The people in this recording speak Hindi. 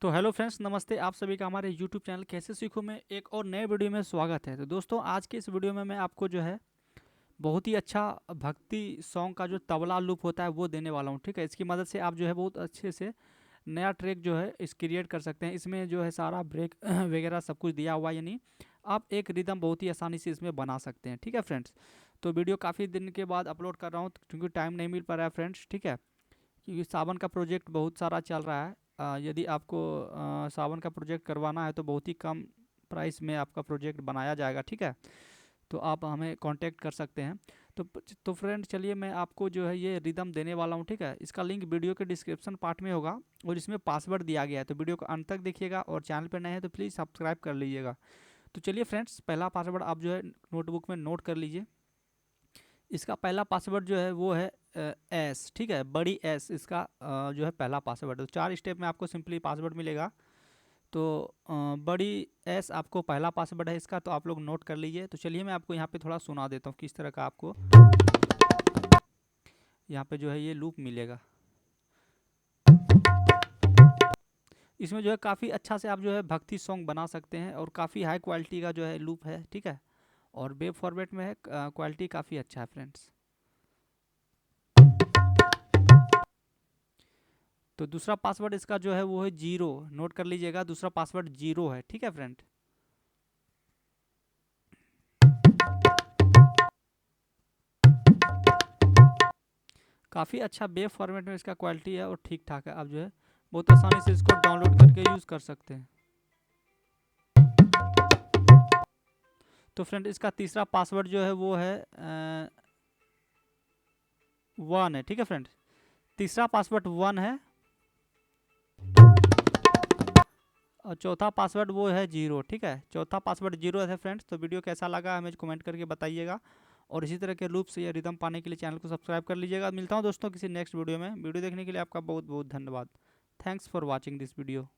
तो हेलो फ्रेंड्स, नमस्ते। आप सभी का हमारे यूट्यूब चैनल कैसे सीखूं में एक और नए वीडियो में स्वागत है। तो दोस्तों, आज के इस वीडियो में मैं आपको जो है बहुत ही अच्छा भक्ति सॉन्ग का जो तबला लूप होता है वो देने वाला हूं। ठीक है, इसकी मदद से आप जो है बहुत अच्छे से नया ट्रैक जो है इस क्रिएट कर सकते हैं। इसमें जो है सारा ब्रेक वगैरह सब कुछ दिया हुआ है, यानी आप एक रिदम बहुत ही आसानी से इसमें बना सकते हैं। ठीक है फ्रेंड्स, तो वीडियो काफ़ी दिन के बाद अपलोड कर रहा हूँ क्योंकि टाइम नहीं मिल पा रहा है फ्रेंड्स। ठीक है, क्योंकि सावन का प्रोजेक्ट बहुत सारा चल रहा है। यदि आपको सावन का प्रोजेक्ट करवाना है तो बहुत ही कम प्राइस में आपका प्रोजेक्ट बनाया जाएगा। ठीक है, तो आप हमें कांटेक्ट कर सकते हैं। तो फ्रेंड, चलिए मैं आपको जो है ये रिदम देने वाला हूँ। ठीक है, इसका लिंक वीडियो के डिस्क्रिप्शन पार्ट में होगा और इसमें पासवर्ड दिया गया है, तो वीडियो को अंत तक देखिएगा और चैनल पर नए हैं तो प्लीज़ सब्सक्राइब कर लीजिएगा। तो चलिए फ्रेंड्स, पहला पासवर्ड आप जो है नोटबुक में नोट कर लीजिए। इसका पहला पासवर्ड जो है वो है एस। ठीक है, बड़ी एस इसका जो है पहला पासवर्ड है। तो 4 स्टेप में आपको सिंपली पासवर्ड मिलेगा। तो बड़ी एस आपको पहला पासवर्ड है इसका, तो आप लोग नोट कर लीजिए। तो चलिए मैं आपको यहाँ पे थोड़ा सुना देता हूँ किस तरह का आपको यहाँ पे जो है ये लूप मिलेगा। इसमें जो है काफ़ी अच्छा से आप जो है भक्ति सॉन्ग बना सकते हैं और काफ़ी हाई क्वालिटी का जो है लूप है। ठीक है, और वेब फॉर्मेट में है, क्वालिटी काफ़ी अच्छा है फ्रेंड्स। तो दूसरा पासवर्ड इसका जो है वो है 0। नोट कर लीजिएगा, दूसरा पासवर्ड 0 है। ठीक है फ्रेंड, काफ़ी अच्छा वेब फॉर्मेट में इसका क्वालिटी है और ठीक ठाक है। आप जो है बहुत आसानी से इसको डाउनलोड करके यूज़ कर सकते हैं। तो फ्रेंड, इसका तीसरा पासवर्ड जो है वो है 1 है। ठीक है फ्रेंड, तीसरा पासवर्ड 1 है और चौथा पासवर्ड वो है 0। ठीक है, चौथा पासवर्ड 0 है फ्रेंड्स। तो वीडियो कैसा लगा हमें कमेंट करके बताइएगा और इसी तरह के लूप से या रिदम पाने के लिए चैनल को सब्सक्राइब कर लीजिएगा। मिलता हूँ दोस्तों किसी नेक्स्ट वीडियो में। वीडियो देखने के लिए आपका बहुत बहुत धन्यवाद। Thanks for watching this video.